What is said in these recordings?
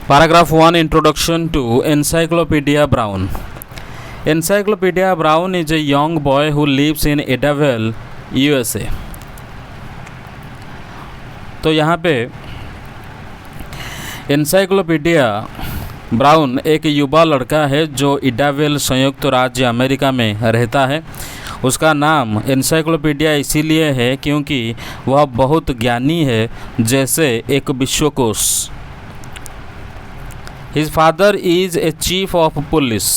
Paragraph 1 Introduction to Encyclopedia Brown. Encyclopedia Brown is a young boy who lives in Idyllwill, USA. तो यहाँ पे encyclopedia brown एक युवा लड़का है जो इडाविल संयुक्त राज्य अमेरिका में रहता है। उसका नाम एनसाइक्लोपीडिया इसीलिए है क्योंकि वह बहुत ज्ञानी है, जैसे एक विश्वकोश। His father is a chief of police.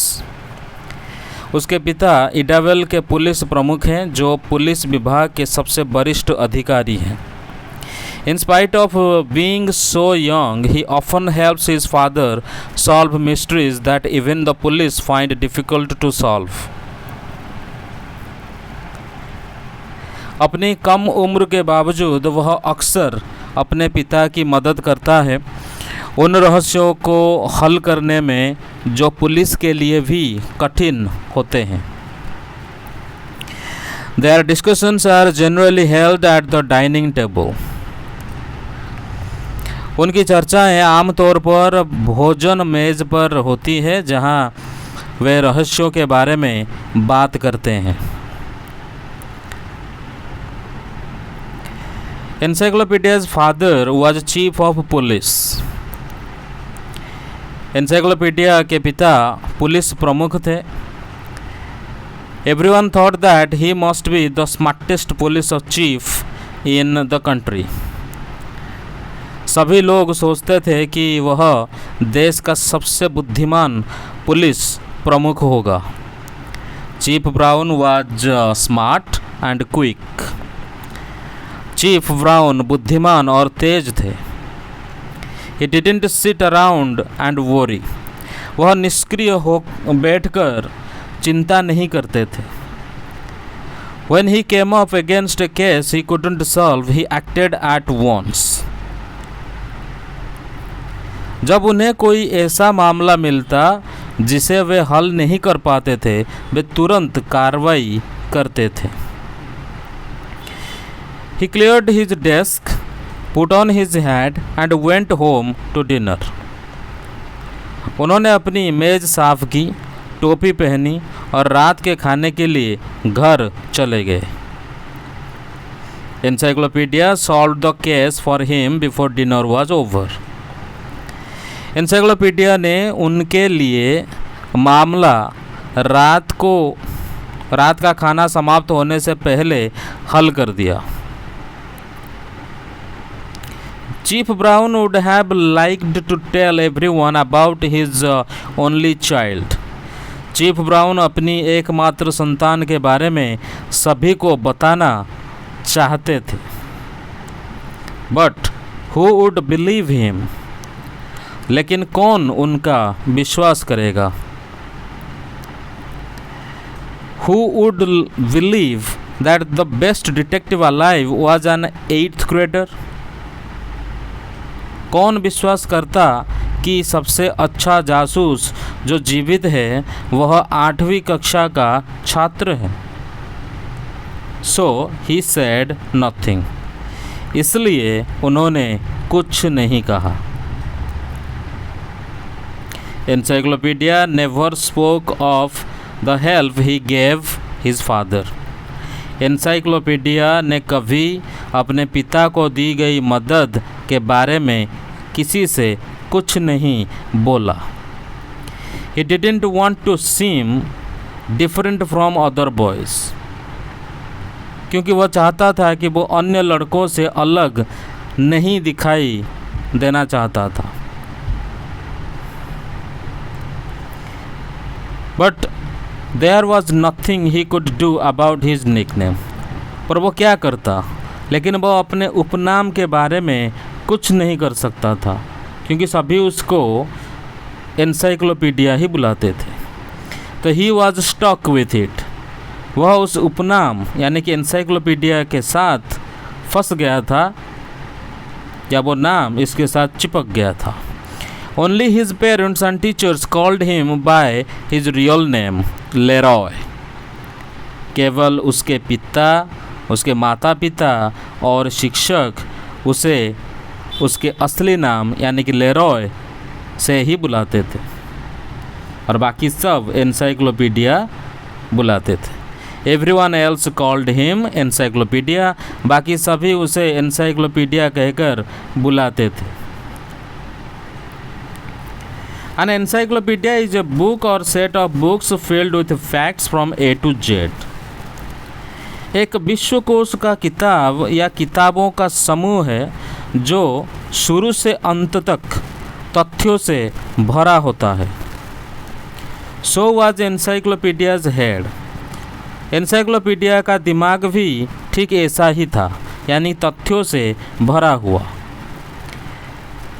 उसके पिता इडाविल के पुलिस प्रमुख हैं, जो पुलिस विभाग के सबसे वरिष्ठ अधिकारी हैं। In spite of being so young, he often helps his father solve mysteries that even the police find difficult to solve. अपनी कम उम्र के बावजूद वह अक्सर अपने पिता की मदद करता है उन रहस्यों को हल करने में जो पुलिस के लिए भी कठिन होते हैं। Their discussions are generally held at the dining table. उनकी चर्चाएं आमतौर पर भोजन मेज पर होती है, जहां वे रहस्यों के बारे में बात करते हैं। Encyclopedia's father was chief of police. Encyclopedia के पिता पुलिस प्रमुख थे। Everyone thought that he must be the smartest police chief in the country. सभी लोग सोचते थे कि वह देश का सबसे बुद्धिमान पुलिस प्रमुख होगा। Chief brown was smart and quick. Chief brown बुद्धिमान और तेज थे। He didn't sit around and worry. वह निष्क्रिय हो बैठकर चिंता नहीं करते थे। When he came up against a case he couldn't solve, he acted at once. जब उन्हें कोई ऐसा मामला मिलता जिसे वे हल नहीं कर पाते थे, वे तुरंत कार्रवाई करते थे। He cleared his desk, put on his hat and went home to dinner. उन्होंने अपनी मेज साफ की, टोपी पहनी और रात के खाने के लिए घर चले गए। Encyclopedia solved the case for him before dinner was over. Encyclopedia ने उनके लिए मामला रात का खाना समाप्त होने से पहले हल कर दिया। Chief Brown would have liked to tell everyone about his only child. Chief brown अपनी एकमात्र संतान के बारे में सभी को बताना चाहते थे। But who would believe him? लेकिन कौन उनका विश्वास करेगा? Who would believe that the best detective alive was an 8th grader? कौन विश्वास करता कि सबसे अच्छा जासूस जो जीवित है वह 8वीं कक्षा का छात्र है? So he said nothing. इसलिए उन्होंने कुछ नहीं कहा। Encyclopedia never spoke of the help he gave his father. Encyclopedia ने कभी अपने पिता को दी गई मदद के बारे में किसी से कुछ नहीं बोला। He didn't want to seem different from other boys. क्योंकि वह चाहता था कि वो अन्य लड़कों से अलग नहीं दिखाई देना चाहता था। But there was nothing he could do about his nickname. पर वो क्या करता, लेकिन वो अपने उपनाम के बारे में कुछ नहीं कर सकता था, क्योंकि सभी उसको एनसाइक्लोपीडिया ही बुलाते थे। तो he was stuck with it. वह उस उपनाम यानी कि एनसाइक्लोपीडिया के साथ फंस गया था, या वो नाम इसके साथ चिपक गया था। Only his parents and teachers called him by his real name, Leroy. केवल उसके पिता, उसके माता पिता और शिक्षक उसे उसके असली नाम यानी कि लेरॉय से ही बुलाते थे और बाकी सब एनसाइक्लोपीडिया बुलाते थे। Everyone else called him encyclopedia, बाकी सभी उसे एनसाइक्लोपीडिया कहकर बुलाते थे। An encyclopedia is a book or set of books filled with facts from A to Z. एक विश्वकोश का किताब या किताबों का समूह है जो शुरू से अंत तक तथ्यों से भरा होता है। So was encyclopedia's head. Encyclopedia का दिमाग भी ठीक ऐसा ही था, यानी तथ्यों से भरा हुआ।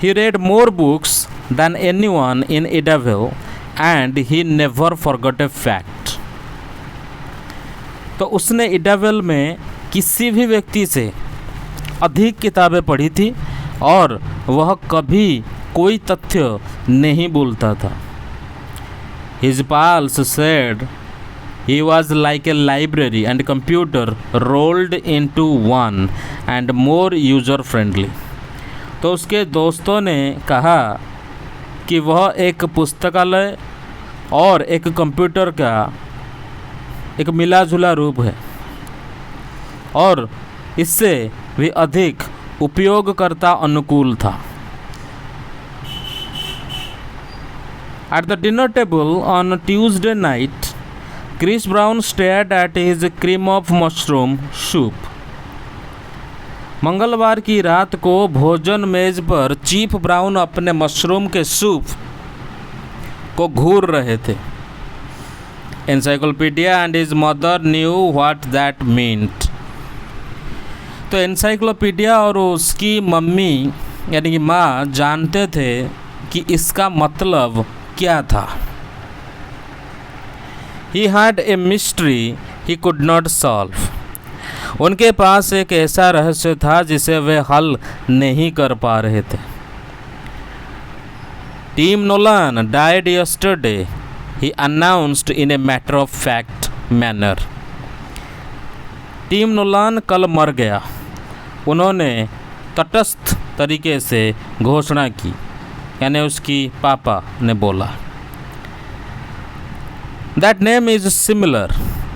He read more books than anyone in Idaville and he never forgot a fact. तो उसने इडावेल में किसी भी व्यक्ति से अधिक किताबें पढ़ी थी और वह कभी कोई तथ्य नहीं भूलता था। His pals said he was like a library and computer rolled into one and more user friendly. तो उसके दोस्तों ने कहा कि वह एक पुस्तकालय और एक कंप्यूटर का एक मिला-जुला रूप है और इससे भी अधिक उपयोगकर्ता अनुकूल था। At the dinner table on Tuesday night, Chris Brown stared at his cream of mushroom soup. मंगलवार की रात को भोजन मेज पर चीफ ब्राउन अपने मशरूम के सूप को घूर रहे थे। Encyclopedia and his mother knew what that meant. तो एनसाइक्लोपीडिया और उसकी मम्मी यानी कि माँ जानते थे कि इसका मतलब क्या था। ही had a mystery he could not solve. उनके पास एक ऐसा रहस्य था जिसे वे हल नहीं कर पा रहे थे। Team Nolan died yesterday, he announced in a matter of fact manner. Team Nolan कल मर गया, उन्होंने तटस्थ तरीके से घोषणा की, यानी उसकी पापा ने बोला। That name is similar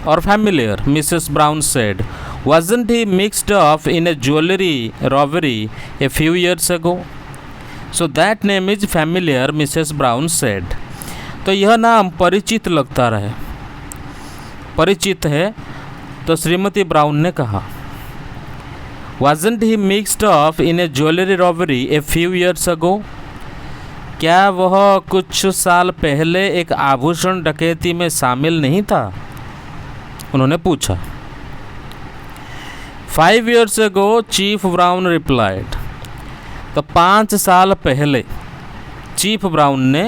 or familiar, Mrs. Brown said. Wasn't he mixed up in a jewelry robbery a few years ago? So that name is familiar, Mrs. Brown said. तो यह नाम परिचित लगता रहे, परिचित है, तो श्रीमती ब्राउन ने कहा। Wasn't he mixed up in a jewelry robbery a few years ago? क्या वह कुछ साल पहले एक आभूषण डकैती में शामिल नहीं था? उन्होंने पूछा। 5 years ago, chief brown replied. तो 5 साल पहले चीफ ब्राउन ने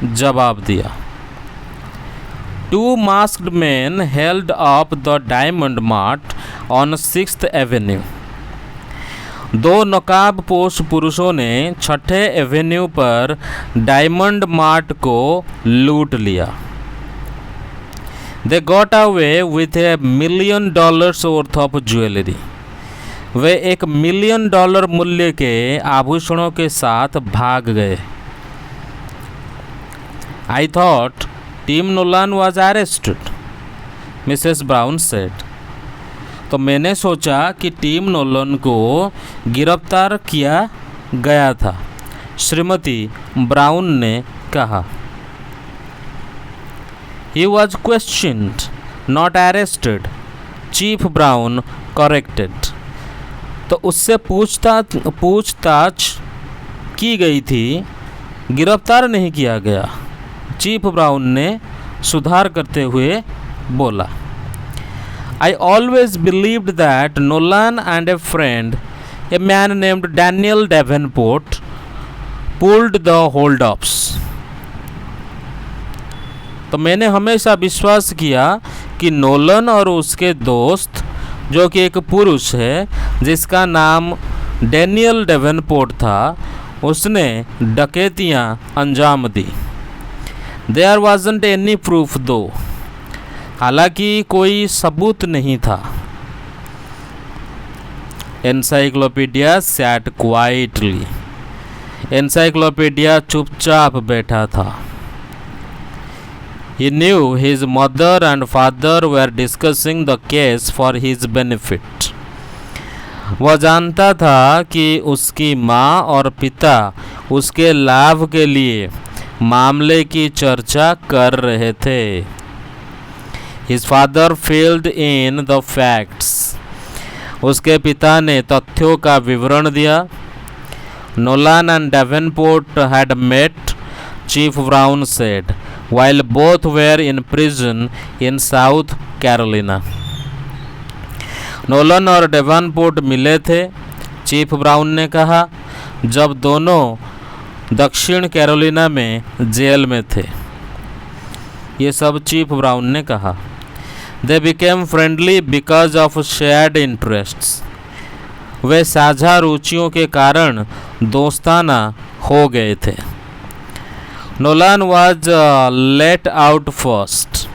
जवाब दिया। 2 masked men held up the Diamond Mart on 6th Avenue. 2 नकाबपोश पुरुषों ने 6ठे एवेन्यू पर डायमंड मार्ट को लूट लिया। They got away with $1 million worth of jewelry. Way $1 million मूल्य के आभूषणों के साथ भाग गए। I thought Tim Nolan was arrested, Mrs. Brown said. तो मैंने सोचा कि टीम नोलन को गिरफ्तार किया गया था, श्रीमती ब्राउन ने कहा। He was questioned, not arrested, chief brown corrected. तो उससे पूछताछ की गई थी, गिरफ्तार नहीं किया गया, चीफ ब्राउन ने सुधार करते हुए बोला। I always believed that Nolan and a friend, a man named Daniel Davenport, pulled the hold-ups. तो मैंने हमेशा विश्वास किया कि नोलन और उसके दोस्त, जो कि एक पुरुष है जिसका नाम डैनियल डेवेनपोर्ट था, उसने डकैतियाँ अंजाम दी। देयर वाजंट एनी प्रूफ दो, हालांकि कोई सबूत नहीं था। एनसाइक्लोपीडिया सैट क्वाइटली, एनसाइक्लोपीडिया चुपचाप बैठा था। He knew his mother and father were discussing the case for his benefit. वह जानता था कि उसकी माँ और पिता उसके लाभ के लिए मामले की चर्चा कर रहे थे। His father filled in the facts. उसके पिता ने तथ्यों का विवरण दिया। Nolan and Davenport had met, Chief Brown said, while both were in prison in South Carolina. Nolan और डेवनपोर्ट मिले थे, चीफ ब्राउन ने कहा, जब दोनों दक्षिण कैरोलिना में जेल में थे। ये सब चीफ ब्राउन ने कहा। They became friendly because of shared interests. वे साझा रुचियों के कारण दोस्ताना हो गए थे। Nolan was let out first.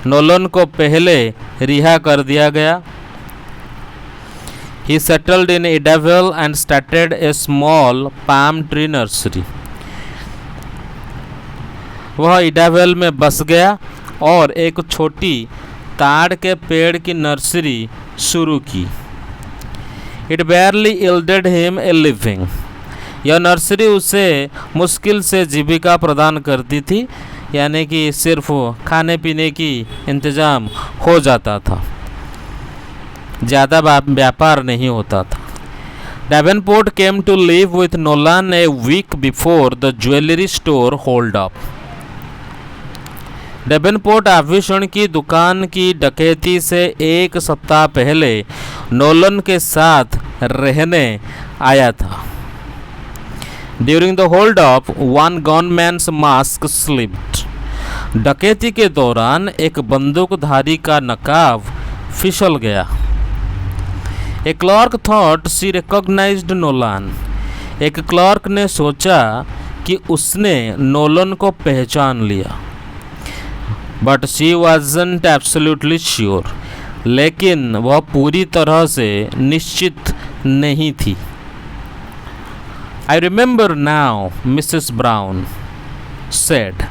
Nolan को पहले रिहा कर दिया गया। He settled in Idaville and started a small palm tree nursery. वह इडावेल में बस गया और एक छोटी ताड़ के पेड़ की नर्सरी शुरू की। It barely yielded him a living. यह नर्सरी उसे मुश्किल से जीविका प्रदान करती थी, यानी कि सिर्फ खाने पीने की इंतज़ाम हो जाता था, ज़्यादा व्यापार नहीं होता था। Davenport came to live with Nolan a week before the jewellery store hold up. Davenport आभूषण की दुकान की डकैती से एक सप्ताह पहले नोलन के साथ रहने आया था। During the hold up one gunman's mask slipped. डकैती के दौरान एक बंदूकधारी का नकाब फिसल गया। A clerk thought she recognised Nolan. एक क्लर्क ने सोचा कि उसने नोलन को पहचान लिया। But she wasn't absolutely sure. लेकिन वह पूरी तरह से निश्चित नहीं थी। I remember now, Mrs Brown said.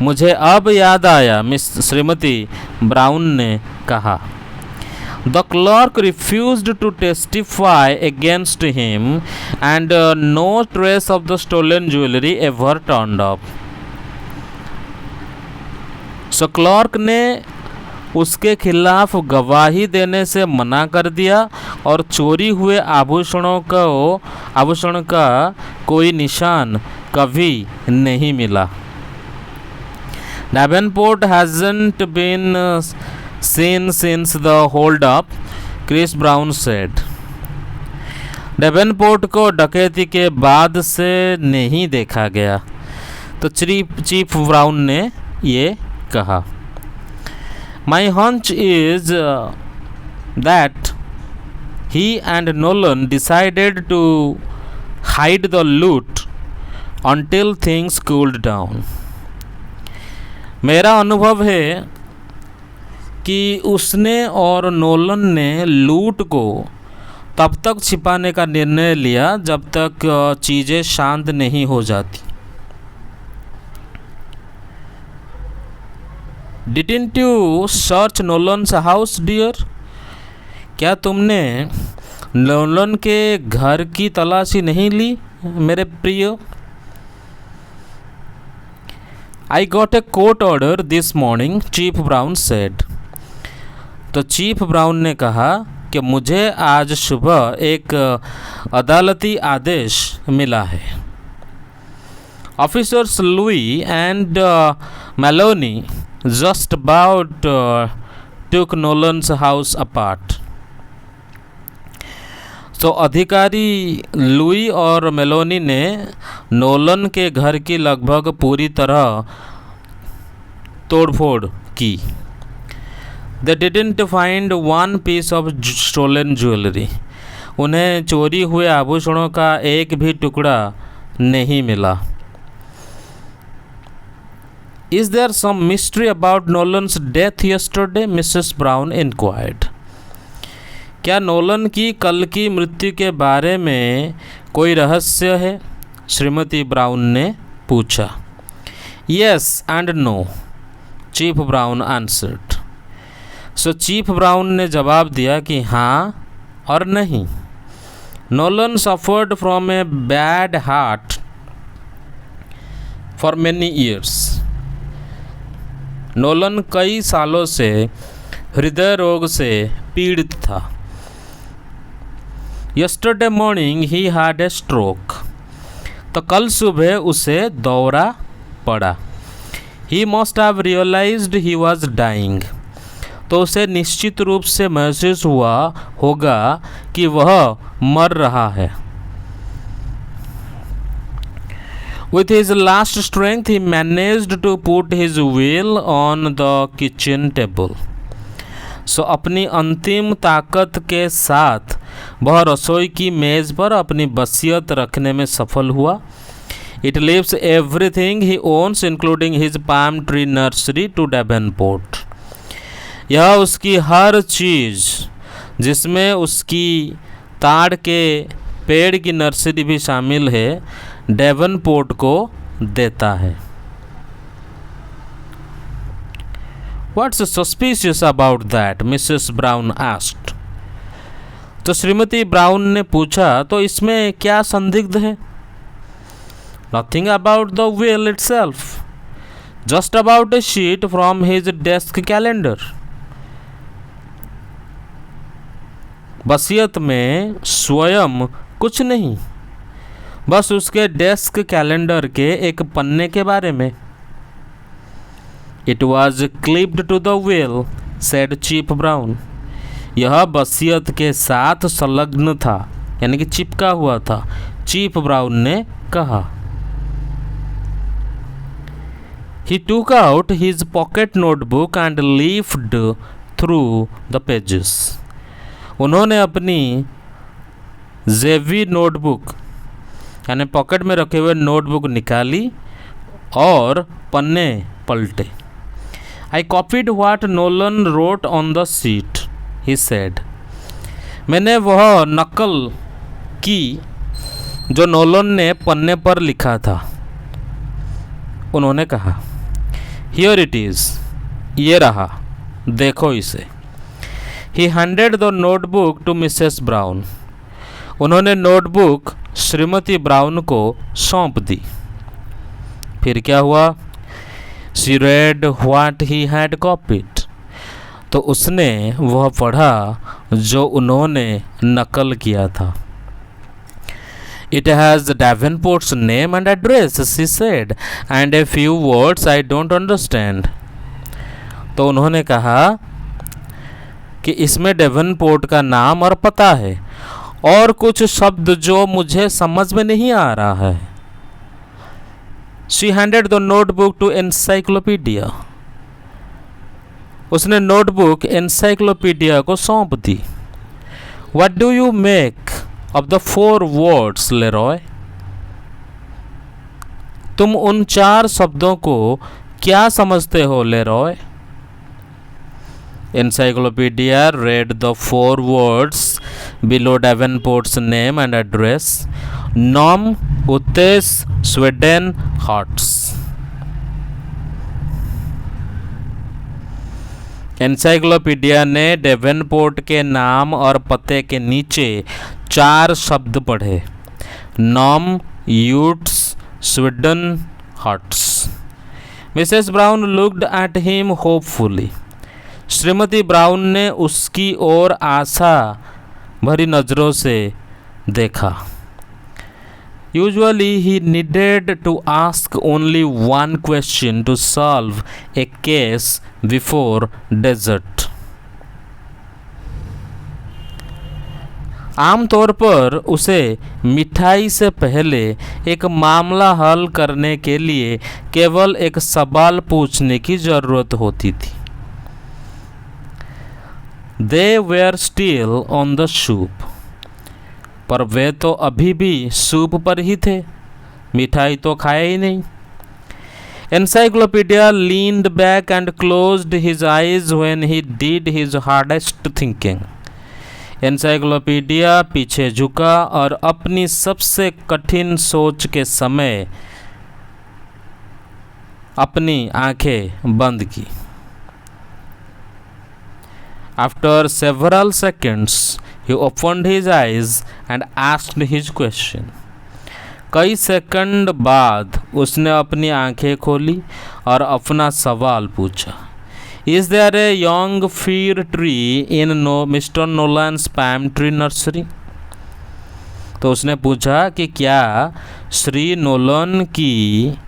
मुझे अब याद आया, श्रीमती ब्राउन ने कहा। The clerk refused to testify against him and no trace of the stolen jewelry ever turned up. So clerk ने उसके खिलाफ गवाही देने से मना कर दिया और चोरी हुए आभूषण का कोई निशान कभी नहीं मिला। Davenport hasn't been seen since the hold up, Chris Brown said. Davenport को डकैती के बाद से नहीं देखा गया, तो चीफ ब्राउन ने ये कहा। My hunch is that he and Nolan decided to hide the loot until things cooled down. मेरा अनुभव है कि उसने और नोलन ने लूट को तब तक छिपाने का निर्णय लिया जब तक चीज़ें शांत नहीं हो जाती। Didn't you search Nolan's house, dear? क्या तुमने नोलन के घर की तलाशी नहीं ली, मेरे प्रिय? I got a court order this morning, chief brown said. तो चीफ ब्राउन ने कहा कि मुझे आज सुबह एक अदालती आदेश मिला है। Officers Louis and Meloni just about took Nolan's house apart. तो अधिकारी लुई और मेलोनी ने नोलन के घर की लगभग पूरी तरह तोड़फोड़ की। They didn't find one piece of stolen jewelry. उन्हें चोरी हुए आभूषणों का एक भी टुकड़ा नहीं मिला। Is there some mystery about Nolan's death yesterday? Mrs. Brown inquired. क्या नोलन की कल की मृत्यु के बारे में कोई रहस्य है? श्रीमती ब्राउन ने पूछा। Yes and no, chief Brown answered. So chief Brown ने जवाब दिया कि हाँ और नहीं। Nolan suffered from a bad heart for many years. Nolan कई सालों से हृदय रोग से पीड़ित था। Yesterday morning he had a stroke. तो कल सुबह उसे दौरा पड़ा। He must have realised he was dying. तो उसे निश्चित रूप से महसूस हुआ होगा कि वह मर रहा है। With his last strength, he managed to put his will on the kitchen table. So अपनी अंतिम ताकत के साथ वह रसोई की मेज़ पर अपनी वसीयत रखने में सफल हुआ। It leaves everything he owns, including his palm tree nursery, to Davenport. यह उसकी हर चीज़, जिसमें उसकी ताड़ के पेड़ की नर्सरी भी शामिल है, डेवनपोर्ट को देता है। What's suspicious about that? Mrs brown asked. तो श्रीमती ब्राउन ने पूछा, तो इसमें क्या संदिग्ध है? Nothing about the will itself, just about a sheet from his desk calendar. वसीयत में स्वयं कुछ नहीं, बस उसके डेस्क कैलेंडर के एक पन्ने के बारे में। It was clipped to the will, said chief Brown. यह वसीयत के साथ संलग्न था, यानी कि चिपका हुआ था, चीफ ब्राउन ने कहा। He took out his pocket notebook and leafed through the pages. उन्होंने अपनी जेवी नोटबुक यानी पॉकेट में रखे हुए नोटबुक निकाली और पन्ने पलटे। I copied what Nolan wrote on the seat, he said. मैंने वह नकल की जो नोलन ने पन्ने पर लिखा था, उन्होंने कहा। हियर इट इज़, ये रहा, देखो इसे। He handed the notebook to Mrs Brown. उन्होंने नोटबुक श्रीमती ब्राउन को सौंप दी। फिर क्या हुआ? She read what he had copied. तो उसने वह पढ़ा जो उन्होंने नकल किया था। It has Davenport's name and address, she said, and a few words I don't understand. तो उन्होंने कहा कि इसमें डेवनपोर्ट का नाम और पता है और कुछ शब्द जो मुझे समझ में नहीं आ रहा है। She handed the notebook to encyclopedia. उसने नोटबुक एनसाइक्लोपीडिया को सौंप दी। What do you make of the 4 words, Leroy? तुम उन 4 शब्दों को क्या समझते हो, Leroy? Encyclopedia read the 4 words below Davenport's name and address: Nom, Uthes, Sweden, Hearts. Encyclopedia ने डेवनपोर्ट के नाम और पते के नीचे 4 शब्द पढ़े: Nom, Utes, Sweden, Hearts. Mrs Brown looked at him hopefully. श्रीमती ब्राउन ने उसकी ओर आशा भरी नज़रों से देखा। Usually he needed to ask only one question to solve a case before dessert. आमतौर पर उसे मिठाई से पहले एक मामला हल करने के लिए केवल एक सवाल पूछने की ज़रूरत होती थी। They were still on the soup. पर वे तो अभी भी सूप पर ही थे, मिठाई तो खाए ही नहीं। Encyclopedia leaned back and closed his eyes when he did his hardest thinking. Encyclopedia पीछे झुका और अपनी सबसे कठिन सोच के समय अपनी आंखें बंद की। After several seconds, he opened his eyes and asked his question. कई सेकंड बाद उसने अपनी आंखें खोली और अपना सवाल पूछा। Is there a young fir tree in Mr. Nolan's palm tree nursery? तो उसने पूछा कि क्या श्री नोलन की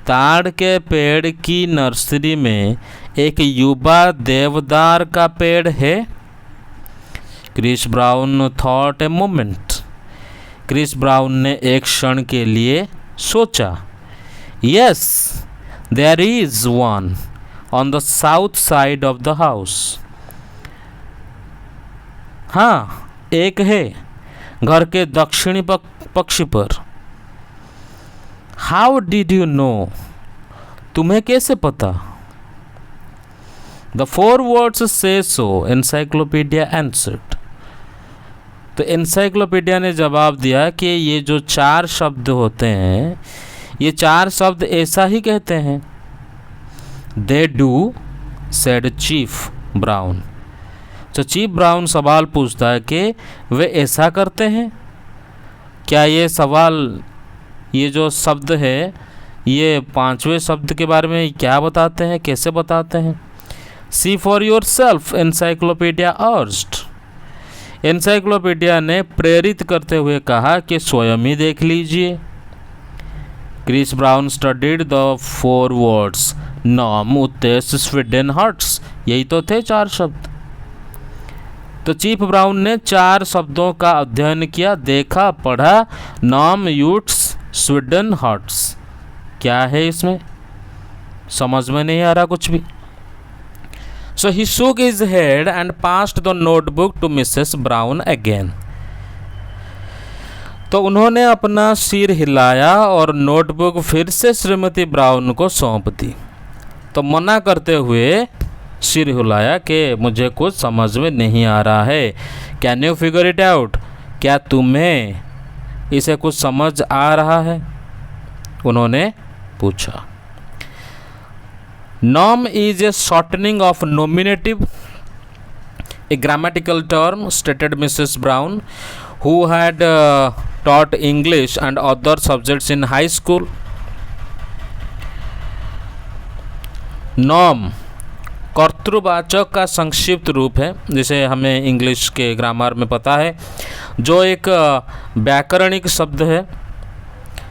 ताड़ के पेड़ की नर्सरी में एक युवा देवदार का पेड़ है? Chris Brown thought a moment. Chris Brown ने एक क्षण के लिए सोचा। Yes, there is one on the south side of the house. हाँ, एक है घर के दक्षिणी पक्ष पर। How did you know? तुम्हें कैसे पता? द 4 words से सो, एनसाइक्लोपीडिया आंसर्ड। तो एनसाइक्लोपीडिया ने जवाब दिया कि ये जो 4 शब्द होते हैं, ये 4 शब्द ऐसा ही कहते हैं। They do, said chief brown. तो चीफ ब्राउन सवाल पूछता है कि वे ऐसा करते हैं। क्या ये सवाल, ये जो शब्द है, ये 5वें शब्द के बारे में क्या बताते हैं, कैसे बताते हैं? See for yourself, Encyclopedia urged. Encyclopedia ने प्रेरित करते हुए कहा कि स्वयं ही देख लीजिए। Chris Brown studied the 4 words, नाम, उद्देश्य, स्वीडन, हर्ट्स। यही तो थे 4 शब्द। तो चीफ ब्राउन ने 4 शब्दों का अध्ययन किया, देखा, पढ़ा, नाम, यूट्स, स्वीडन, हर्ट्स। क्या है इसमें? समझ में नहीं आ रहा कुछ भी। So he shook his head and passed the notebook to Mrs. Brown again. तो उन्होंने अपना सिर हिलाया और नोटबुक फिर से श्रीमती ब्राउन को सौंप दी। तो मना करते हुए सिर हिलाया कि मुझे कुछ समझ में नहीं आ रहा है। Can you figure it out? क्या तुम्हें इसे कुछ समझ आ रहा है? उन्होंने पूछा। Nom is a shortening of nominative, a grammatical term, stated Mrs. Brown, who had taught English and other subjects in high school. Nom कर्तृवाचक का संक्षिप्त रूप है, जिसे हमें इंग्लिश के ग्रामर में पता है, जो एक व्याकरणिक शब्द है।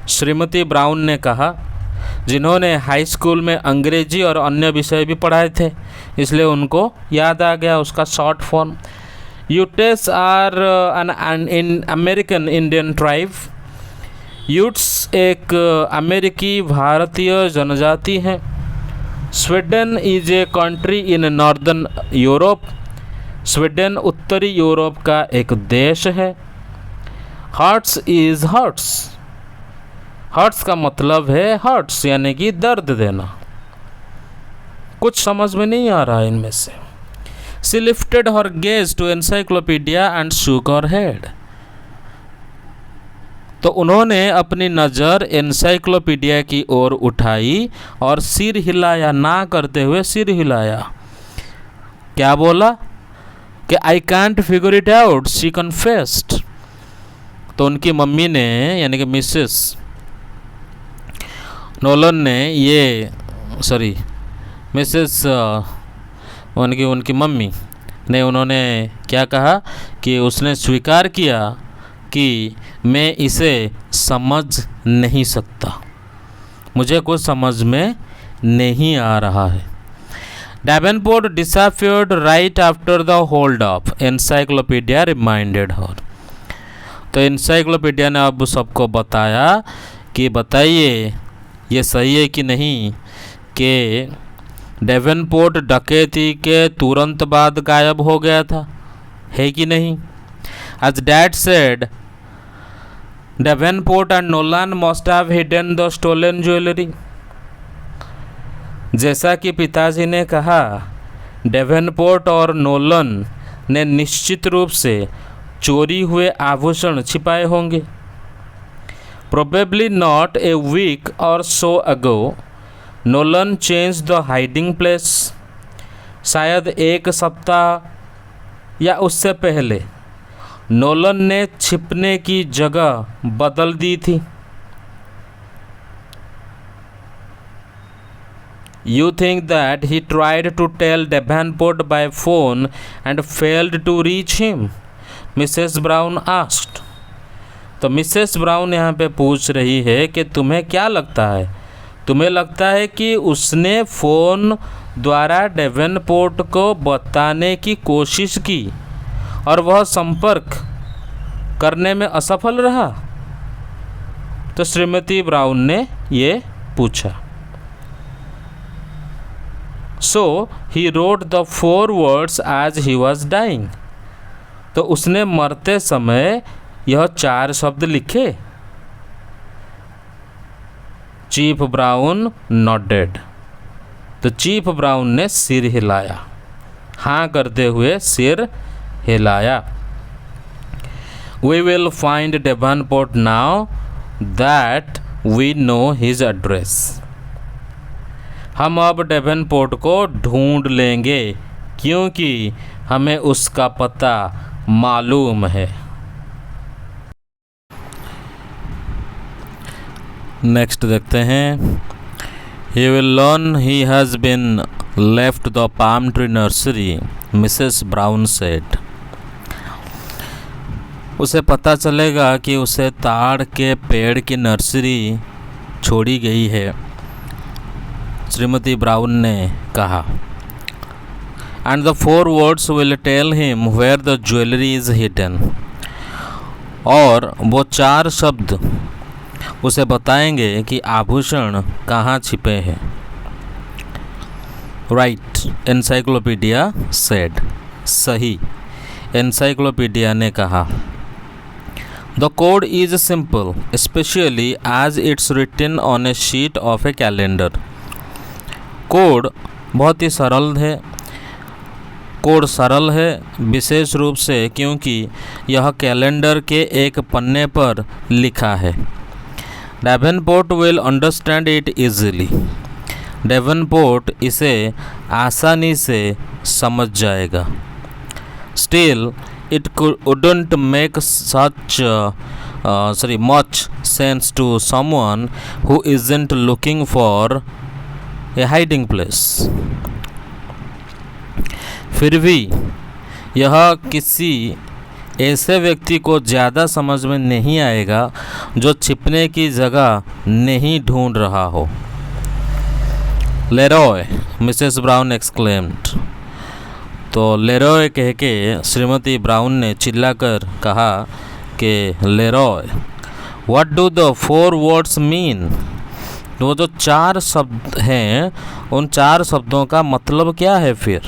श्रीमती ब्राउन ने कहा, जिन्होंने हाई स्कूल में अंग्रेजी और अन्य विषय भी पढ़ाए थे, इसलिए उनको याद आ गया उसका short form. Utes are an American Indian tribe. Utes एक अमेरिकी भारतीय जनजाति है। Sweden is a country in northern Europe. Sweden उत्तरी यूरोप का एक देश है। Hertz is hertz. हर्ट्स का मतलब है हर्ट्स, यानी कि दर्द देना। कुछ समझ में नहीं आ रहा है इनमें से। She lifted her gaze to Encyclopedia and shook her head. तो उन्होंने अपनी नज़र एनसाइक्लोपीडिया की ओर उठाई और सिर हिलाया, ना करते हुए सिर हिलाया। क्या बोला? कि I can't figure it out, she confessed. तो उनकी मम्मी ने, यानी कि मिसेस नोलन ने मिसेस उनकी मम्मी ने, उन्होंने क्या कहा कि उसने स्वीकार किया कि मैं इसे समझ नहीं सकता, मुझे कुछ समझ में नहीं आ रहा है। Davenport disappeared right after the hold up, Encyclopedia reminded her. तो एनसाइक्लोपीडिया ने अब सबको बताया कि बताइए ये सही है कि नहीं कि डेवेनपोर्ट डकैती के तुरंत बाद गायब हो गया था, है कि नहीं? As Dad said, Davenport and Nolan must have hidden the stolen jewelry. जैसा कि पिताजी ने कहा, डेवेनपोर्ट और नोलन ने निश्चित रूप से चोरी हुए आभूषण छिपाए होंगे। Probably not a week or so ago, Nolan changed the hiding place. शायद एक सप्ताह या उससे पहले नोलन ने छिपने की जगह बदल दी थी। You think that he tried to tell Davenport by phone and failed to reach him? Mrs. Brown asked. तो मिसेस ब्राउन यहाँ पे पूछ रही है कि तुम्हें क्या लगता है, तुम्हें लगता है कि उसने फ़ोन द्वारा डेवेनपोर्ट को बताने की कोशिश की और वह संपर्क करने में असफल रहा? तो श्रीमती ब्राउन ने ये पूछा। So he wrote the 4 words as he was dying. तो उसने मरते समय यह 4 शब्द लिखे। Chief brown nodded. तो चीफ ब्राउन ने सिर हिलाया, हाँ करते हुए सिर हिलाया। We will find Davenport now that we know his address. हम अब डेवेनपोर्ट को ढूंढ लेंगे क्योंकि हमें उसका पता मालूम है। नेक्स्ट देखते हैं। He will learn he has been left the palm tree nursery, Mrs. Brown said. उसे पता चलेगा कि उसे ताड़ के पेड़ की नर्सरी छोड़ी गई है, श्रीमती ब्राउन ने कहा। And the 4 words will tell him where the jewelry is hidden. और वो 4 शब्द उसे बताएंगे कि आभूषण कहाँ छिपे हैं। Right, Encyclopedia said. सही, एनसाइक्लोपीडिया ने कहा। The code is simple, specially as it's written on a sheet of a calendar. Code बहुत ही सरल है, कोड सरल है विशेष रूप से क्योंकि यह कैलेंडर के एक पन्ने पर लिखा है। Davenport will understand it easily. Davenport इसे आसानी से समझ जाएगा। Still it wouldn't make much sense to someone who isn't looking for a hiding place. फिर भी यह किसी ऐसे व्यक्ति को ज़्यादा समझ में नहीं आएगा जो छिपने की जगह नहीं ढूंढ रहा हो। Leroy, Mrs brown exclaimed. तो लेरॉय कह के श्रीमती ब्राउन ने चिल्लाकर कहा कि Leroy, what do the 4 words mean? वो जो 4 शब्द हैं उन 4 शब्दों का मतलब क्या है फिर?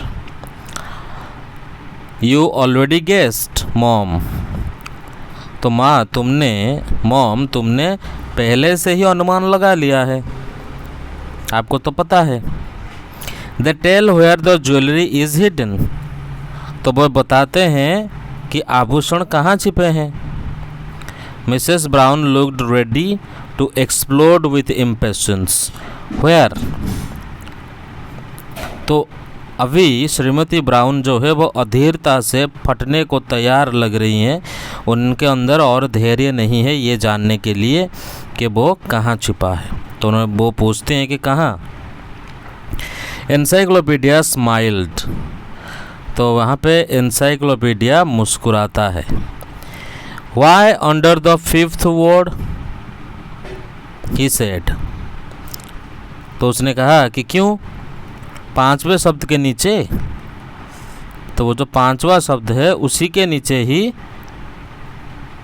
You already guessed mom. तो माँ तुमने पहले से ही अनुमान लगा लिया है, आपको तो पता है। They tell where the jewellery is hidden. तो वो बताते हैं कि आभूषण कहाँ छिपे हैं। Mrs Brown looked ready to explode with impatience. Where? तो अभी श्रीमती ब्राउन जो है वो अधीरता से फटने को तैयार लग रही हैं। उनके अंदर और धैर्य नहीं है ये जानने के लिए कि वो कहाँ छिपा है। तो वो पूछते हैं कि कहाँ। Encyclopedia smiled. तो वहाँ पे एनसाइक्लोपीडिया मुस्कुराता है। Why under the 5th word? He said. तो उसने कहा कि क्यों 5वें शब्द के नीचे? तो वो जो 5वां शब्द है उसी के नीचे ही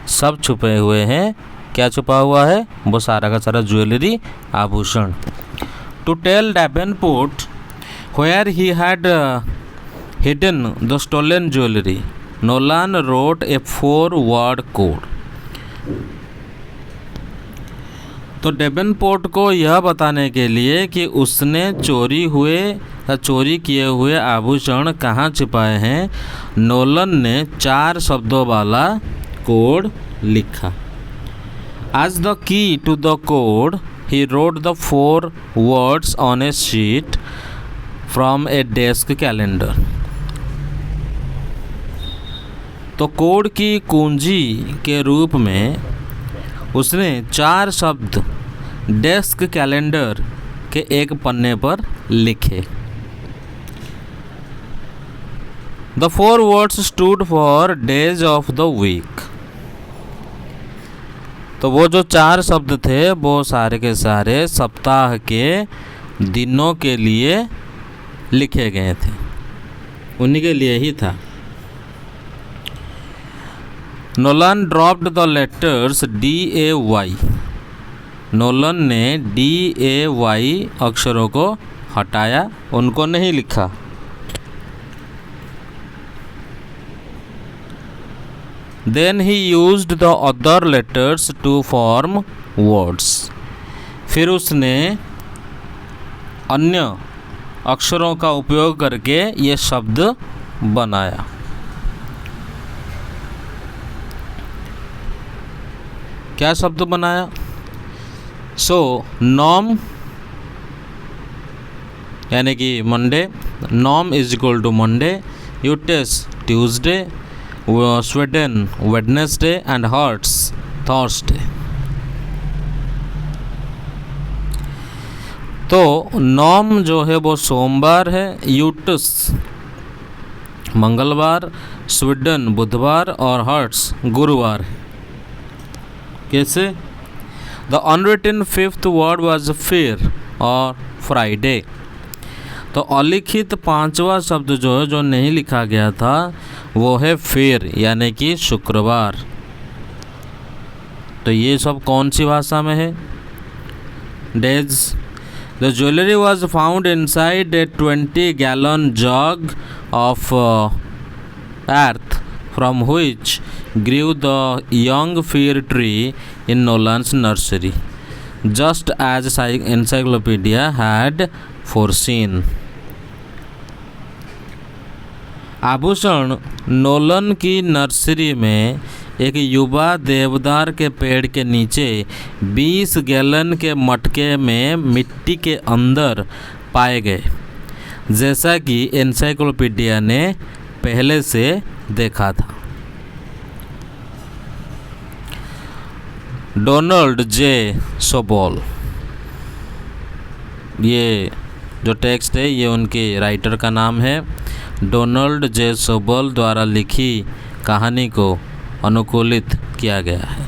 सब छुपे हुए हैं। क्या छुपा हुआ है? वो सारा का सारा ज्वेलरी, आभूषण। To tell Davenport where he had hidden the stolen jewellery, Nolan wrote a 4 word code. तो डेवनपोर्ट को यह बताने के लिए कि उसने चोरी किए हुए आभूषण कहाँ छिपाए हैं, नोलन ने 4 शब्दों वाला कोड लिखा। As the key to the code he wrote the 4 words on a sheet from a desk calendar. तो कोड की कुंजी के रूप में उसने 4 शब्द डेस्क कैलेंडर के एक पन्ने पर लिखे। The 4 words stood for days of the week. तो वो जो 4 शब्द थे वो सारे के सारे सप्ताह के दिनों के लिए लिखे गए थे, उन्हीं के लिए ही था। Nolan dropped the letters DAY। Nolan ने DAY अक्षरों को हटाया, उनको नहीं लिखा। Then he used the other letters to form words. फिर उसने अन्य अक्षरों का उपयोग करके ये शब्द बनाया। क्या शब्द बनाया? नॉम यानी कि Monday, Nom is equal to Monday, Utes Tuesday, Sweden Wednesday and Hearts Thursday. तो नॉम जो है वो सोमवार है, यूटस मंगलवार, स्वीडन बुधवार और हर्ट्स गुरुवार है। कैसे? The unwritten 5th word was fair और फ्राइडे। तो अलिखित 5वां शब्द जो है, जो नहीं लिखा गया था, वो है फेयर यानी कि शुक्रवार। तो ये सब कौन सी भाषा में है? Days. The jewellery was found inside a 20-gallon jug of earth from which grew the young fir tree in Nolan's nursery, just as encyclopedia had foreseen। आभूषण नोलन की नर्सरी में एक युवा देवदार के पेड़ के नीचे 20 गैलन के मटके में मिट्टी के अंदर पाए गए, जैसा कि एनसाइक्लोपीडिया ने पहले से देखा था। डोनाल्ड जे सोबोल, ये जो टेक्स्ट है ये उनके राइटर का नाम है। डोनाल्ड जे सोबोल द्वारा लिखी कहानी को अनुकूलित किया गया है।